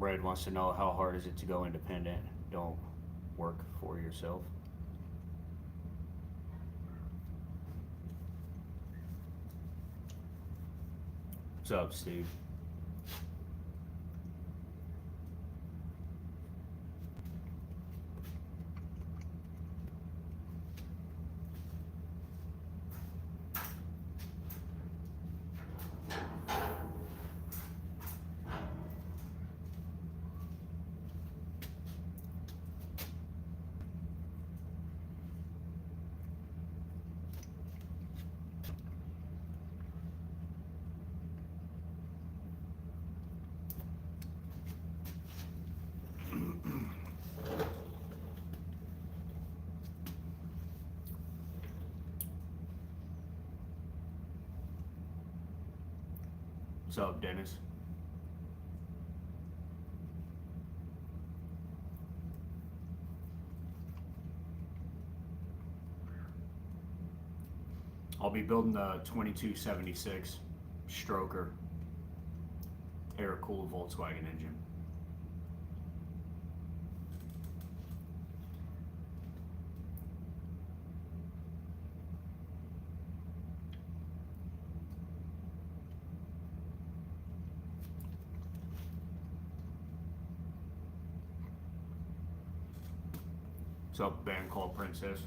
Brad wants to know how hard is it to go independent? Don't work for yourself. What's up, Steve? What's up, Dennis? I'll be building the 2276 stroker air-cooled Volkswagen engine. What's up, band called Princess?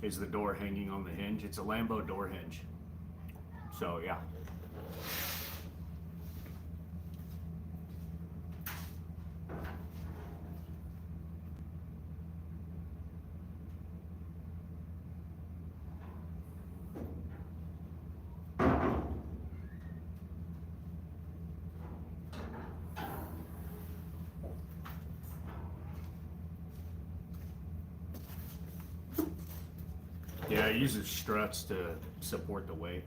Is the door hanging on the hinge? It's a Lambo door hinge. So yeah. Yeah, it uses struts to support the weight.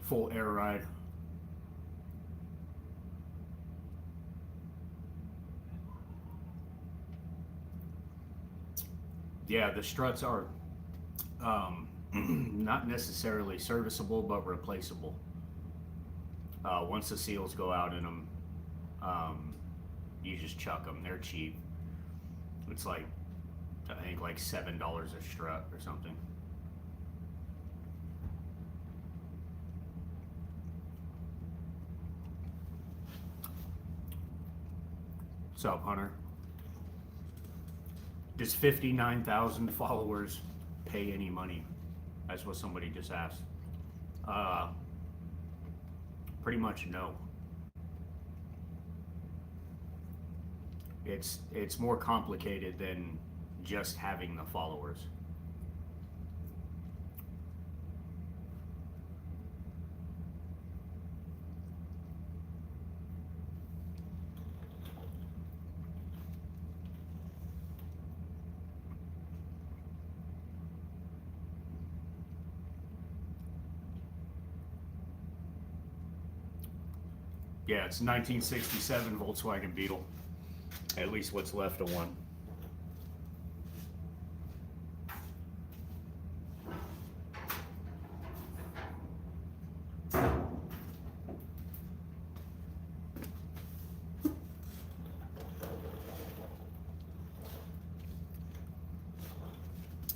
Full air ride. Yeah, the struts are not necessarily serviceable, but replaceable. Once the seals go out in them, um, you just chuck them. They're cheap. It's like, I think like $7 a strut or something. What's up, Hunter? Does 59,000 followers pay any money? That's what somebody just asked. Uh, Pretty much no. It's more complicated than just having the followers. Yeah, it's 1967 Volkswagen Beetle. At least what's left of one.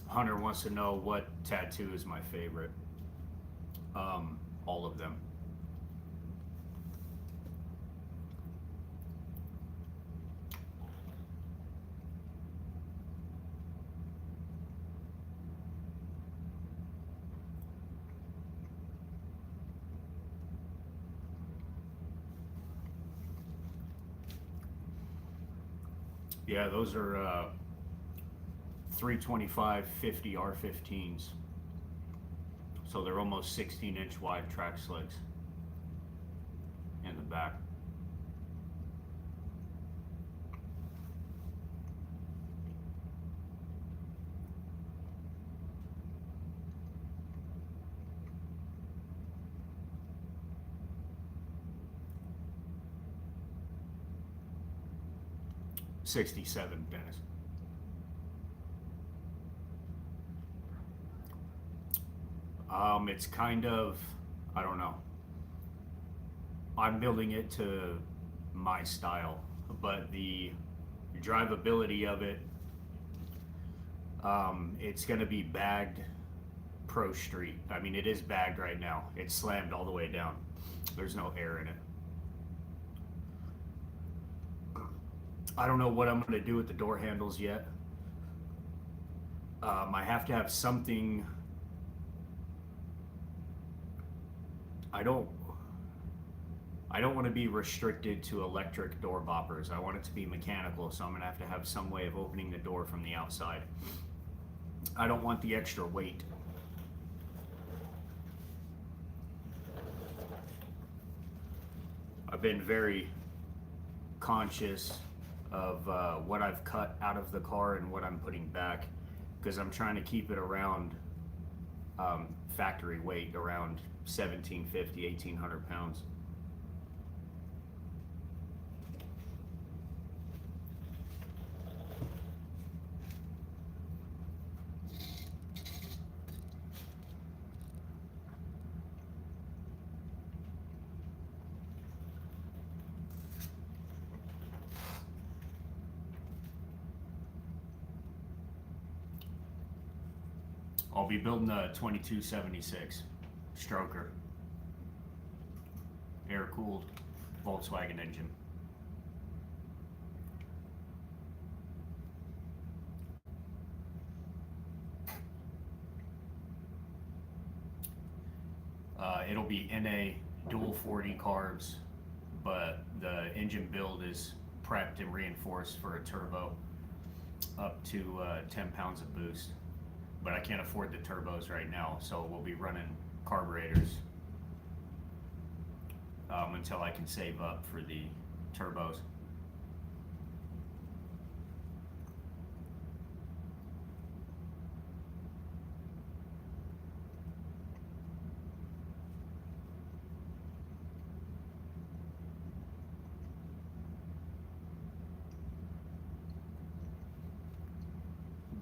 Hunter wants to know what tattoo is my favorite. All of them. Yeah, those are 325 50 R15s. So they're almost 16-inch wide track slicks in the back. '67, Dennis. It's kind of, I don't know. I'm building it to my style, but the drivability of it, it's going to be bagged pro street. I mean, it is bagged right now. It's slammed all the way down. There's no air in it. I don't know what I'm going to do with the door handles yet. I have to have something. I don't want to be restricted to electric door boppers. I want it to be mechanical, so I'm going to have some way of opening the door from the outside. I don't want the extra weight. I've been very conscious of what I've cut out of the car and what I'm putting back, because I'm trying to keep it around factory weight, around 1750, 1800 pounds. I'll be building a 2276 stroker, air-cooled Volkswagen engine. It'll be NA dual 40 carbs, but the engine build is prepped and reinforced for a turbo up to 10 pounds of boost. But I can't afford the turbos right now, so we'll be running carburetors until I can save up for the turbos.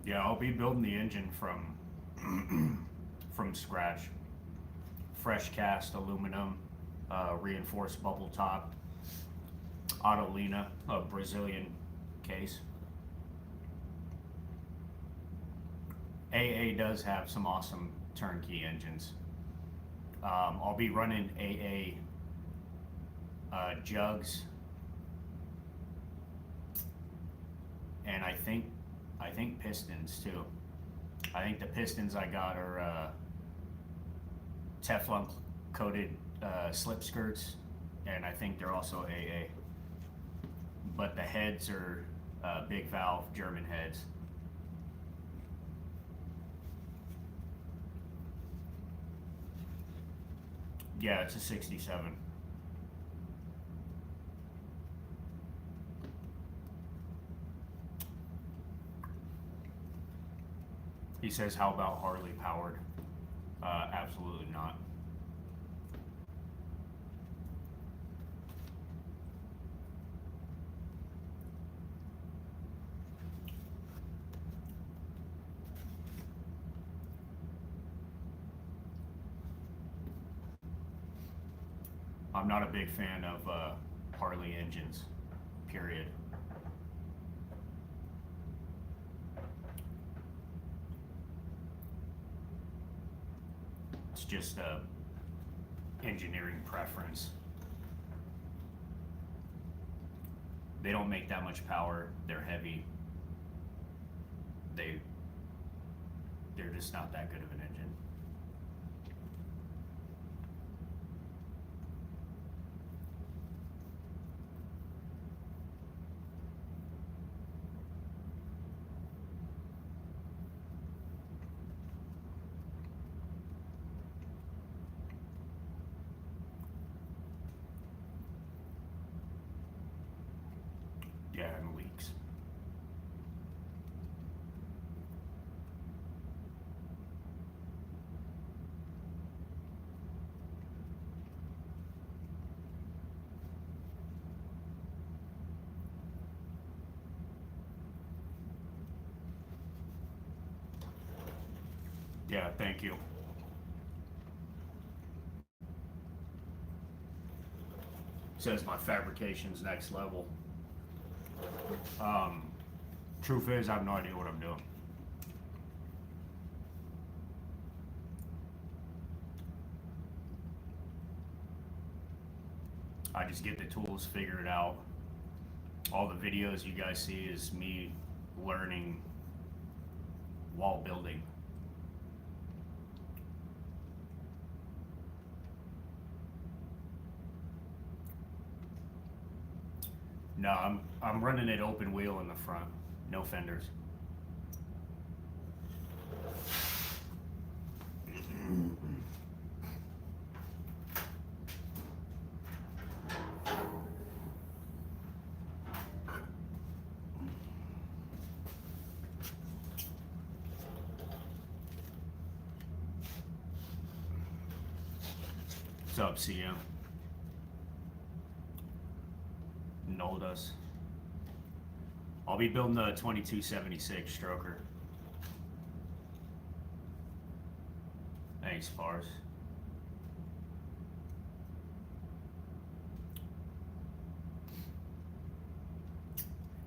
Yeah, I'll be building the engine from scratch. Fresh cast aluminum, reinforced bubble top, Autolina, a Brazilian case. AA does have some awesome turnkey engines. I'll be running AA jugs, and I think pistons too. I think the pistons I got are Teflon coated slip skirts, and I think they're also AA. But the heads are big valve German heads. Yeah, it's a 67. He says, how about Harley powered? Absolutely not. I'm not a big fan of Harley engines, period. It's just a engineering preference. They don't make that much power. They're heavy. They're just not that good of an engine. Yeah, thank you. Says my fabrication's next level. Truth is, I have no idea what I'm doing. I just get the tools, figure it out. All the videos you guys see is me learning while building. No, I'm running it open wheel in the front, no fenders. What's up, CM? Noldas. I'll be building the 2276 stroker. Thanks, Fars.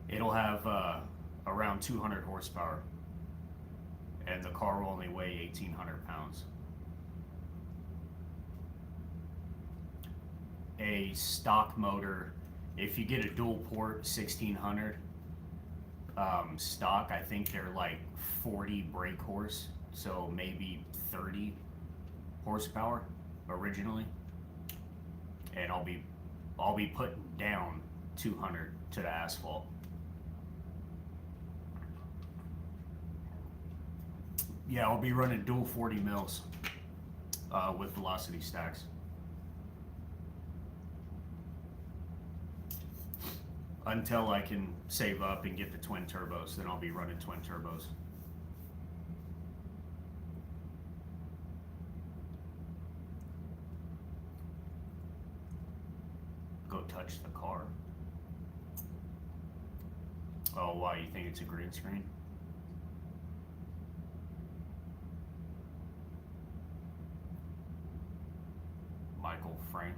It'll have around 200 horsepower, and the car will only weigh 1,800 pounds. A stock motor, if you get a dual port 1600 stock, I think they're like 40 brake horse, so maybe 30 horsepower originally, and I'll be putting down 200 to the asphalt. Yeah, I'll be running dual 40 mils with velocity stacks. Until I can save up and get the twin turbos, then I'll be running twin turbos. Go touch the car. Oh, why? You think it's a green screen? Michael Frank.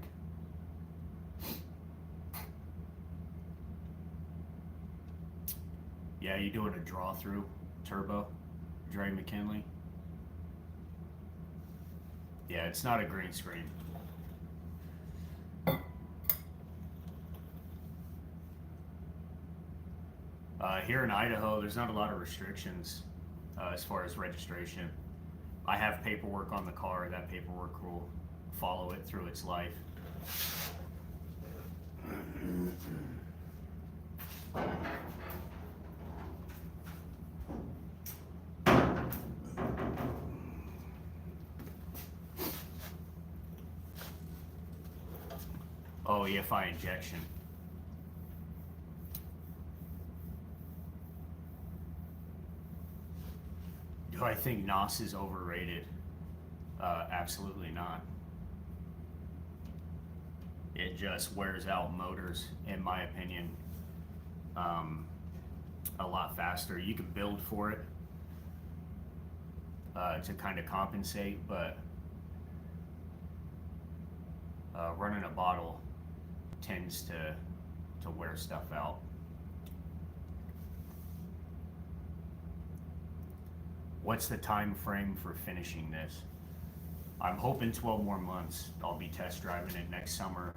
Yeah, you doing a draw through turbo, Dre McKinley? Yeah, it's not a green screen. Here in Idaho, there's not a lot of restrictions as far as registration. I have paperwork on the car. That paperwork will follow it through its life. Oh, EFI injection. Do I think NOS is overrated? Absolutely not. It just wears out motors, in my opinion, a lot faster. You can build for it to kind of compensate, but running a bottle tends to wear stuff out. What's the time frame for finishing this? I'm hoping 12 more months. I'll be test driving it next summer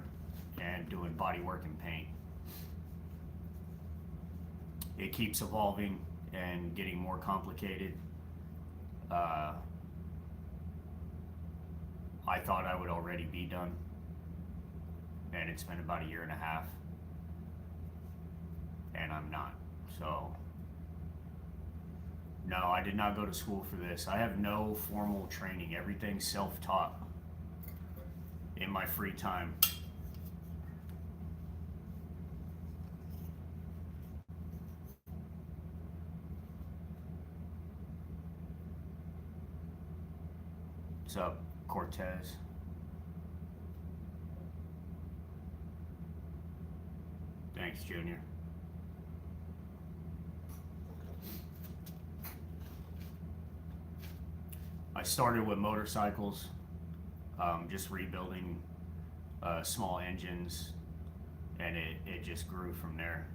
and doing body work and paint. It keeps evolving and getting more complicated. I thought I would already be done, and it's been about 1.5 years, and I'm not. So no, I did not go to school for this. I have no formal training. Everything's self-taught in my free time. What's up, Cortez? Thanks, Junior. I started with motorcycles, just rebuilding small engines, and it just grew from there.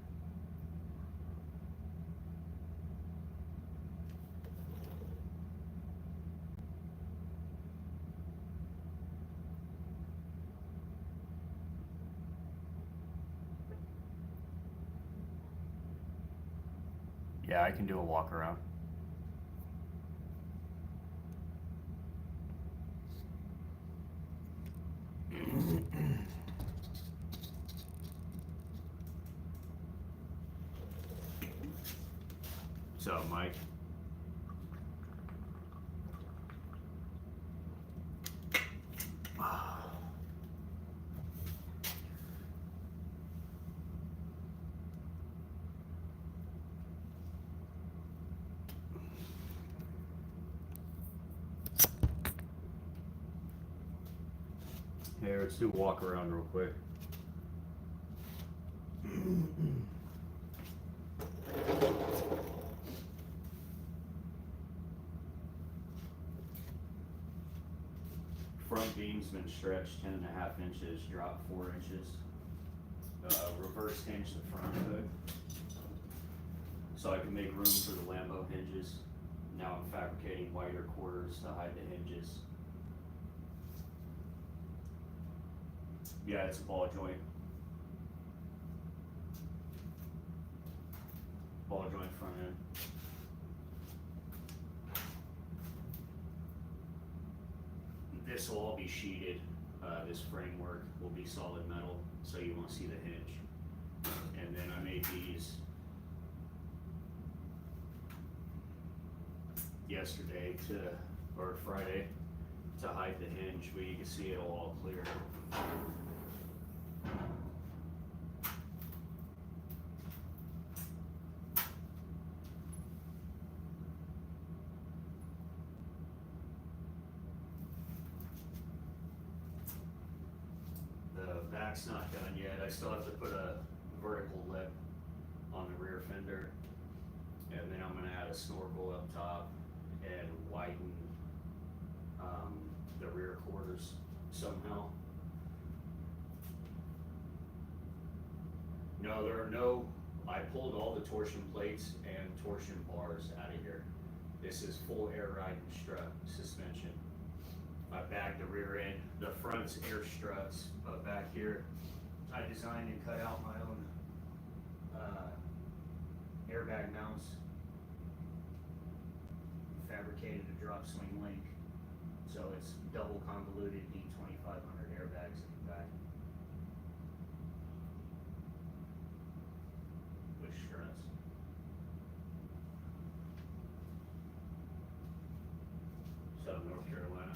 Yeah, I can do a walk around. So, Mike. Here, let's do a walk around real quick. Front beam's been stretched 10.5 inches, dropped 4 inches. Reverse hinge the front hood, so I can make room for the Lambo hinges. Now I'm fabricating wider quarters to hide the hinges. Yeah, it's a ball joint. Ball joint front end. This will all be sheeted. This framework will be solid metal, so you won't see the hinge. And then I made these yesterday or Friday to hide the hinge, but you can see it all clear. The back's not done yet. I still have to put a vertical lip on the rear fender, and then I'm gonna add a snorkel up top and widen the rear quarters somehow. No, there are no, I pulled all the torsion plates and torsion bars out of here. This is full air ride and strut suspension. I bagged the rear end, the front's air struts, but back here, I designed and cut out my own airbag mounts, fabricated a drop swing link, so it's double convoluted D2500 airbags in the back with struts. So North Carolina.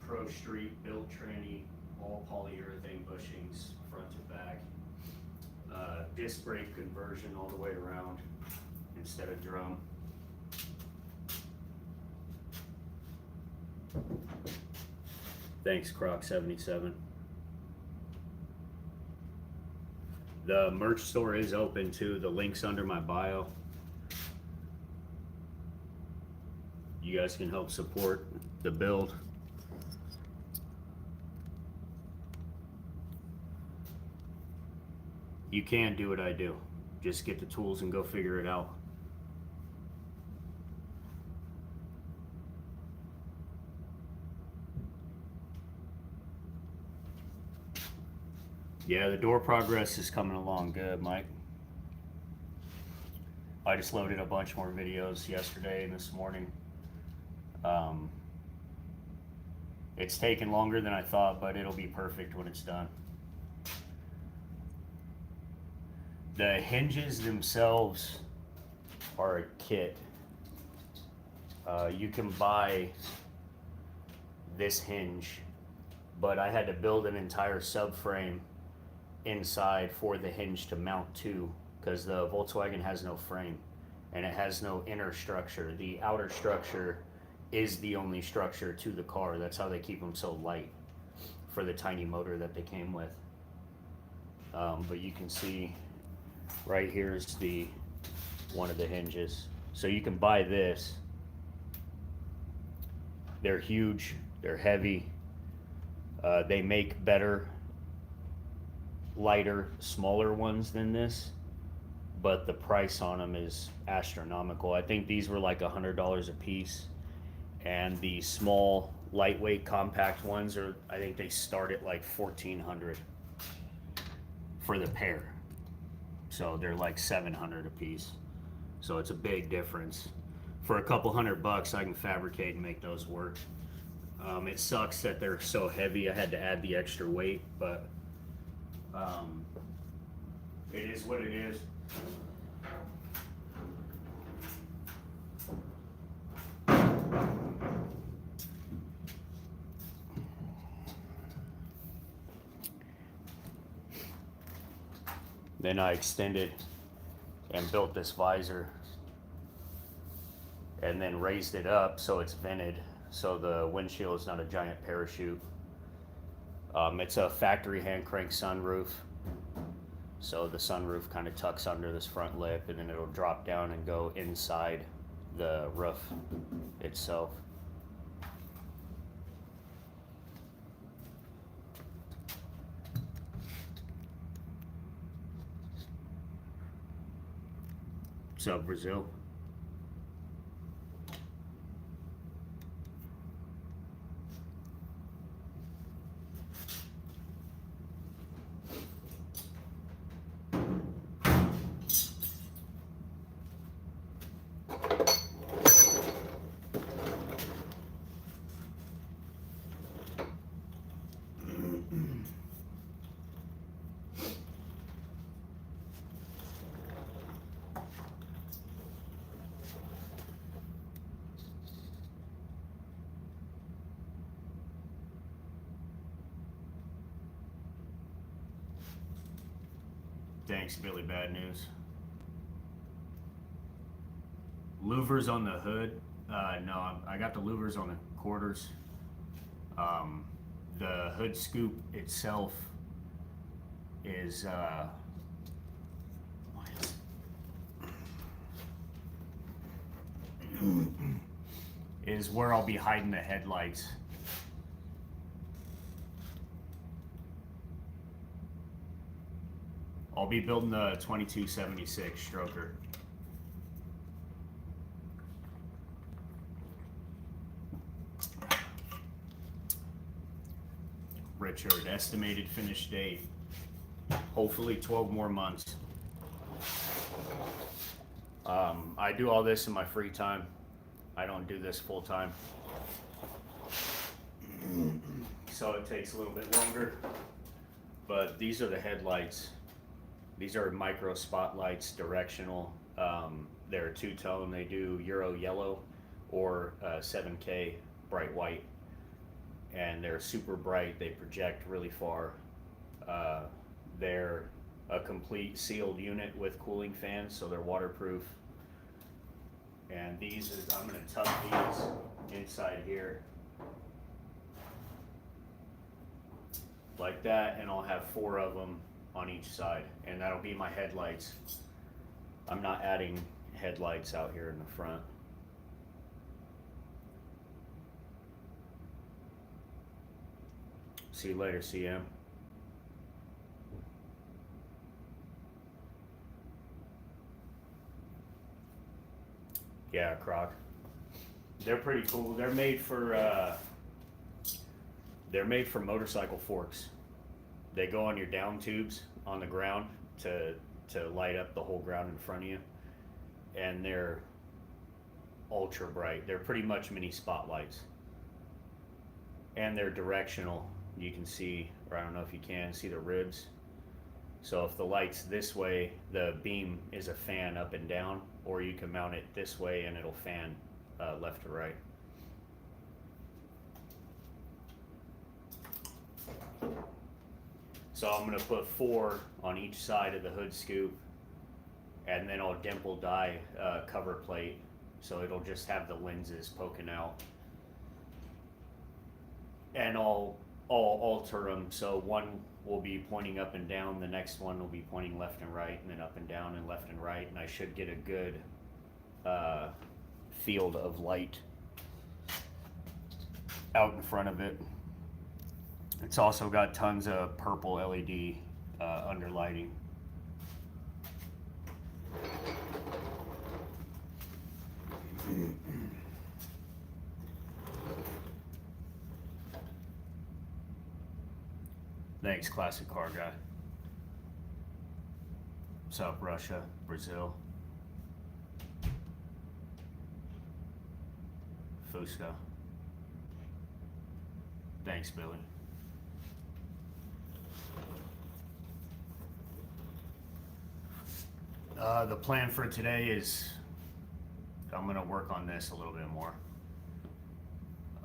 Pro Street built tranny, all polyurethane bushings, front to back. Disc brake conversion all the way around instead of drum. Thanks, Croc 77. The merch store is open too. The link's under my bio. You guys can help support the build. You can do what I do. Just get the tools and go figure it out. Yeah, the door progress is coming along good, Mike. I just loaded a bunch more videos yesterday and this morning. It's taken longer than I thought, but it'll be perfect when it's done. The hinges themselves are a kit. You can buy this hinge, but I had to build an entire subframe inside for the hinge to mount to, because the Volkswagen has no frame and it has no inner structure. The outer structure is the only structure to the car. That's how they keep them so light for the tiny motor that they came with. But you can see right here is the one of the hinges. So you can buy this. They're huge, they're heavy. They make better, lighter, smaller ones than this, but the price on them is astronomical. I think these were like $100 a piece, and the small, lightweight, compact ones are, I think they start at like $1,400 for the pair. So they're like $700 a piece. So it's a big difference. For a couple $100, I can fabricate and make those work. It sucks that they're so heavy. I had to add the extra weight, but it is what it is. Then I extended and built this visor and then raised it up so it's vented, so the windshield is not a giant parachute. It's a factory hand crank sunroof, so the sunroof kind of tucks under this front lip, and then it'll drop down and go inside the roof itself. What's up, Brazil? Thanks, Billy Bad News. Louvers on the hood? No, I got the louvers on the quarters. The hood scoop itself is is where I'll be hiding the headlights. I'll be building the 2276 stroker. Richard, estimated finish date, hopefully 12 more months. I do all this in my free time. I don't do this full time. So it takes a little bit longer. But these are the headlights. These are micro spotlights, directional. They're two-tone. They do Euro yellow or 7K bright white. And they're super bright. They project really far. They're a complete sealed unit with cooling fans, so they're waterproof. And these is, I'm going to tuck these inside here like that, and I'll have 4 of them on each side, and that'll be my headlights. I'm not adding headlights out here in the front. See you later, CM. Yeah, Croc. They're pretty cool. They're made for motorcycle forks. They go on your down tubes on the ground to light up the whole ground in front of you, and they're ultra bright. They're pretty much mini spotlights, and they're directional. You can see, or I don't know if you can see the ribs. So if the light's this way, the beam is a fan up and down, or you can mount it this way and it'll fan left to right. So I'm going to put 4 on each side of the hood scoop, and then I'll dimple die cover plate, so it'll just have the lenses poking out. And I'll alter them. So one will be pointing up and down, the next one will be pointing left and right, and then up and down and left and right, and I should get a good uh, field of light out in front of it. It's also got tons of purple LED underlighting. Thanks, classic car guy. What's up, Russia, Brazil? Fusco. Thanks, Billy. The plan for today is I'm gonna work on this a little bit more.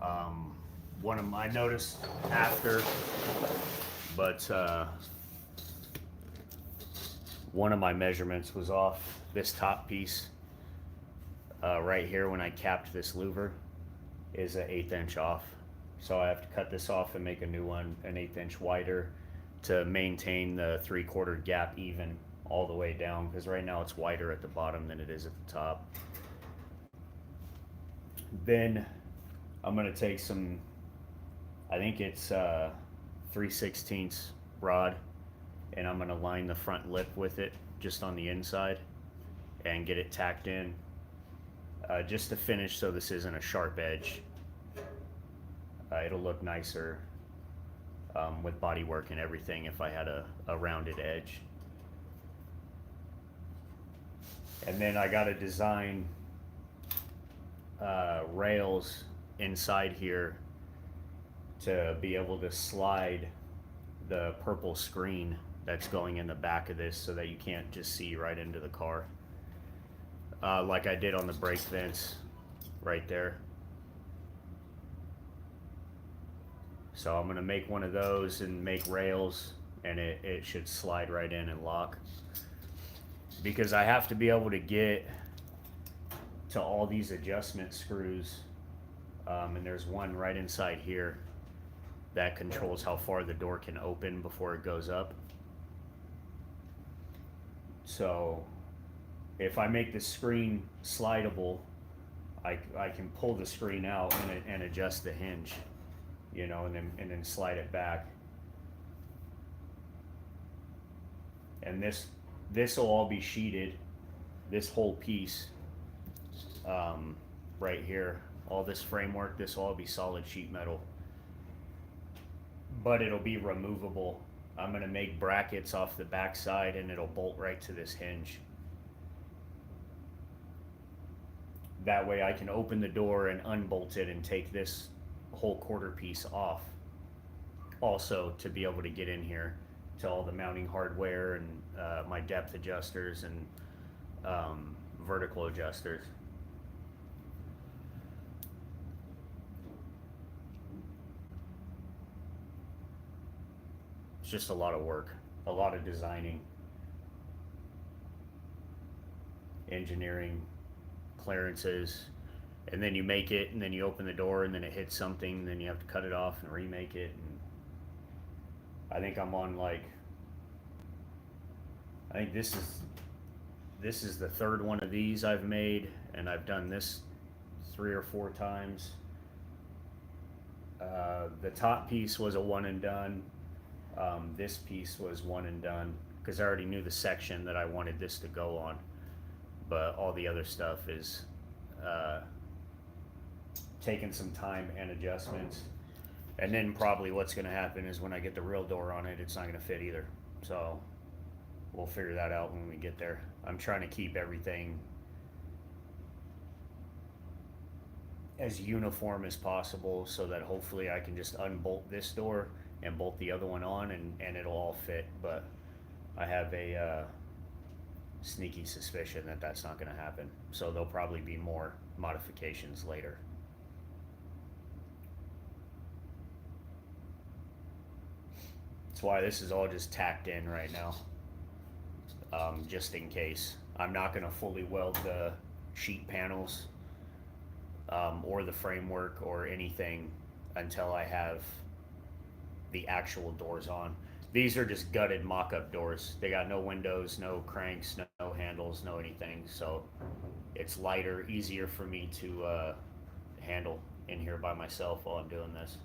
I noticed after, but one of my measurements was off. This top piece right here, when I capped this louver, is an 1/8 inch off. So I have to cut this off and make a new one, an 1/8 inch wider, to maintain the 3/4 gap even all the way down, because right now it's wider at the bottom than it is at the top. Then I'm gonna take some, I think it's 3/16 rod, and I'm gonna line the front lip with it just on the inside and get it tacked in just to finish, so this isn't a sharp edge. It'll look nicer with body work and everything if I had a rounded edge. And then I got to design rails inside here to be able to slide the purple screen that's going in the back of this, so that you can't just see right into the car, like I did on the brake vents right there. So I'm gonna make one of those and make rails, and it should slide right in and lock, because I have to be able to get to all these adjustment screws, and there's one right inside here that controls how far the door can open before it goes up. So if I make the screen slidable, I can pull the screen out and adjust the hinge, you know, and then slide it back. And this will all be sheeted, this whole piece right here, all this framework, this will all be solid sheet metal, but it'll be removable. I'm gonna make brackets off the back side, and it'll bolt right to this hinge. That way I can open the door and unbolt it and take this whole quarter piece off, also to be able to get in here to all the mounting hardware and my depth adjusters and vertical adjusters. It's just a lot of work, a lot of designing, engineering, clearances, and then you make it, and then you open the door, and then it hits something, then you have to cut it off and remake it. And I think I'm on I think this is the third one of these I've made, and I've done this 3 or 4 times. The top piece was a one and done. This piece was one and done, because I already knew the section that I wanted this to go on, but all the other stuff is taking some time and adjustments. And then probably what's going to happen is when I get the real door on it, it's not going to fit either. So we'll figure that out when we get there. I'm trying to keep everything as uniform as possible, so that hopefully I can just unbolt this door and bolt the other one on, and it'll all fit. But I have a sneaky suspicion that that's not going to happen. So there'll probably be more modifications later. That's why this is all just tacked in right now, just in case. I'm not going to fully weld the sheet panels or the framework or anything until I have the actual doors on. These are just gutted mock-up doors. They got no windows, no cranks, no handles, no anything. So it's lighter, easier for me to handle in here by myself while I'm doing this.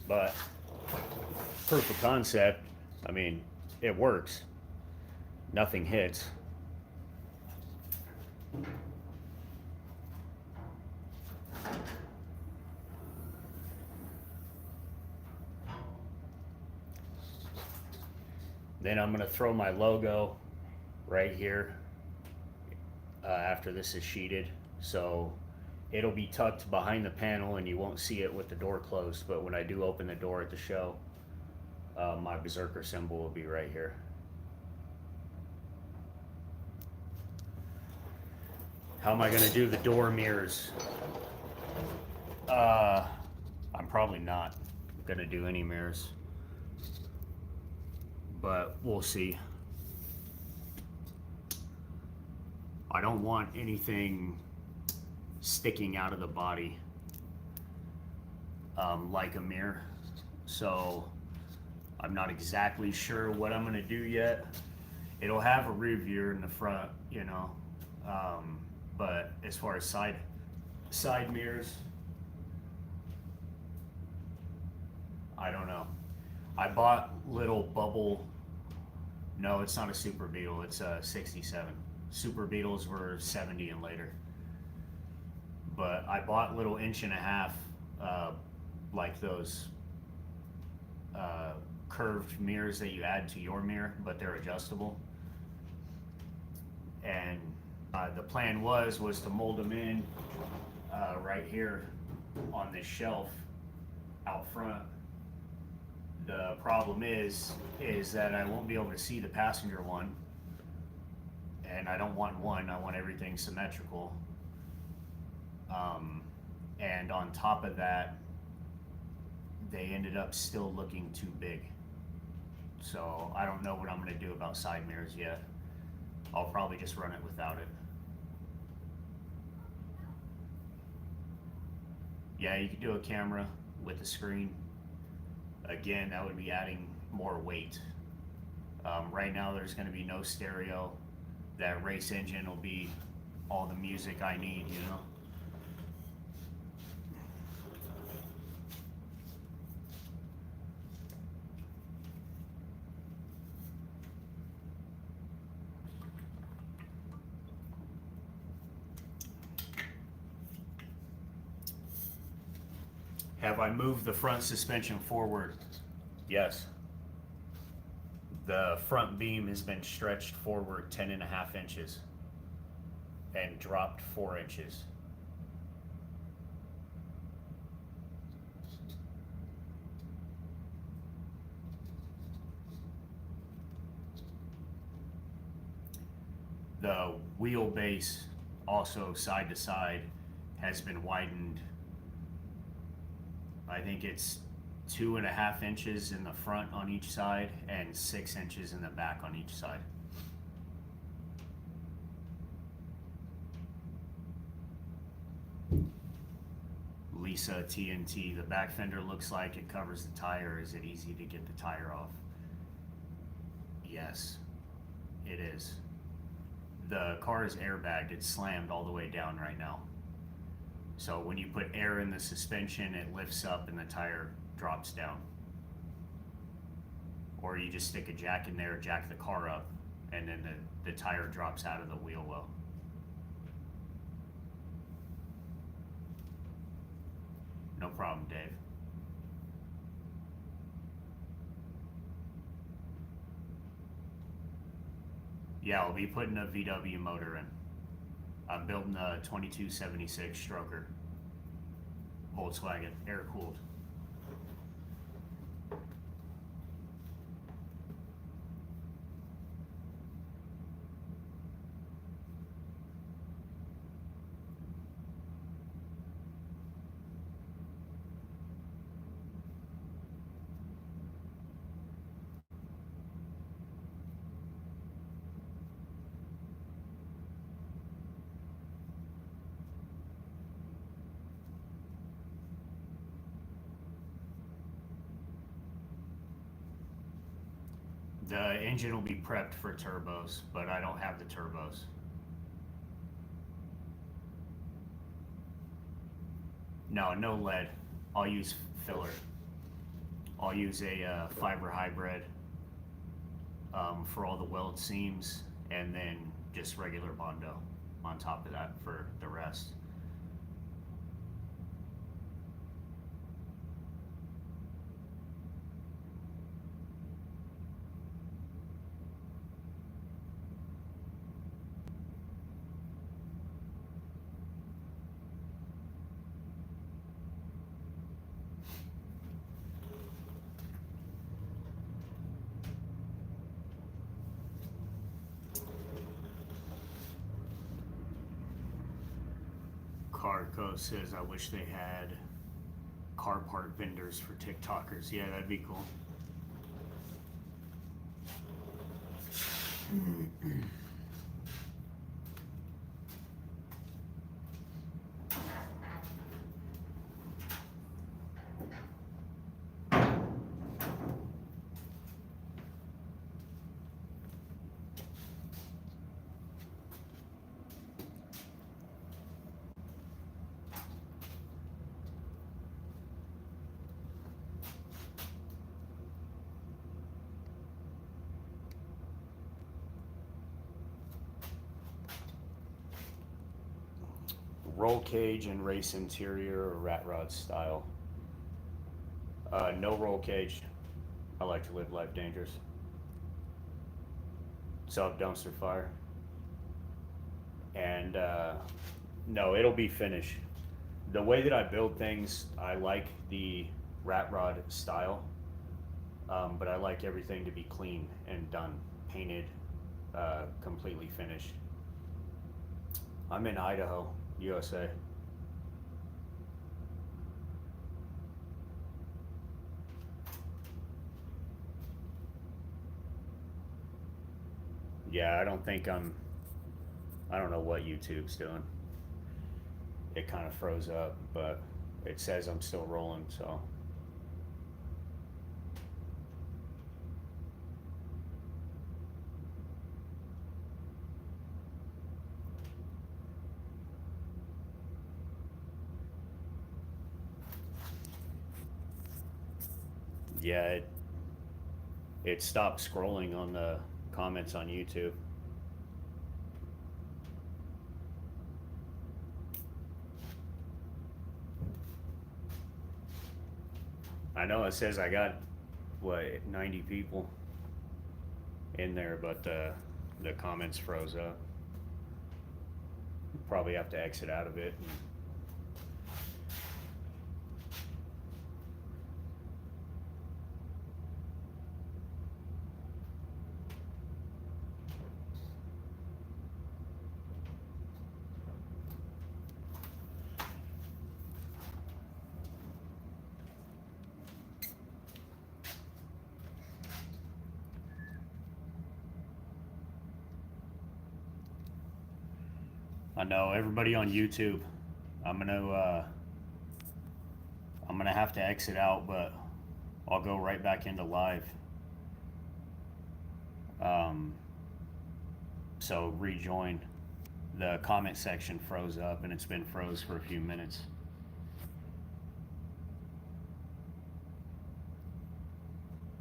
But proof of concept, I mean, it works. Nothing hits. Then I'm going to throw my logo right here after this is sheeted. So it'll be tucked behind the panel and you won't see it with the door closed. But when I do open the door at the show, my Berzerker symbol will be right here. How am I going to do the door mirrors? I'm probably not going to do any mirrors, but we'll see. I don't want anything sticking out of the body like a mirror, so I'm not exactly sure what I'm going to do yet. It'll have a rear view in the front, you know, but as far as side mirrors, I don't know. I bought little bubble. No, it's not a Super Beetle. It's a 67. Super Beetles were 70 and later. But I bought little 1.5 inch, like those curved mirrors that you add to your mirror, but they're adjustable. And the plan was to mold them in right here on this shelf out front. The problem is that I won't be able to see the passenger one, and I don't want one. I want everything symmetrical. And on top of that, they ended up still looking too big. So I don't know what I'm going to do about side mirrors yet. I'll probably just run it without it. Yeah, you could do a camera with a screen. Again, that would be adding more weight. Right now there's going to be no stereo. That race engine will be all the music I need, you know. Have I moved the front suspension forward? Yes. The front beam has been stretched forward 10.5 inches and dropped 4 inches. The wheelbase, also side to side, has been widened. I think it's 2.5 inches in the front on each side and 6 inches in the back on each side. Lisa TNT, the back fender looks like it covers the tire. Is it easy to get the tire off? Yes, it is. The car is airbagged. It's slammed all the way down right now. So when you put air in the suspension, it lifts up and the tire drops down. Or you just stick a jack in there, jack the car up, and then the tire drops out of the wheel well. No problem, Dave. Yeah, I'll be putting a VW motor in. I'm building a 2276 stroker, Volkswagen, air-cooled. The engine will be prepped for turbos, but I don't have the turbos. No, no lead. I'll use filler. I'll use a fiber hybrid for all the weld seams, and then just regular Bondo on top of that for the rest. Carco says, I wish they had car part vendors for TikTokers. Yeah, that'd be cool. Roll cage and race interior or rat rod style. No roll cage. I like to live life dangerous. Sub dumpster fire. And no, it'll be finished. The way that I build things, I like the rat rod style, but I like everything to be clean and done, painted, completely finished. I'm in Idaho, USA. Yeah, I don't know what YouTube's doing. It kind of froze up, but it says I'm still rolling, so. Yeah, it stopped scrolling on the comments on YouTube. I know it says I got, what, 90 people in there, but the comments froze up. Probably have to exit out of it. I know everybody on YouTube. I'm gonna have to exit out, but I'll go right back into live. So rejoin. The comment section froze up, and it's been froze for a few minutes.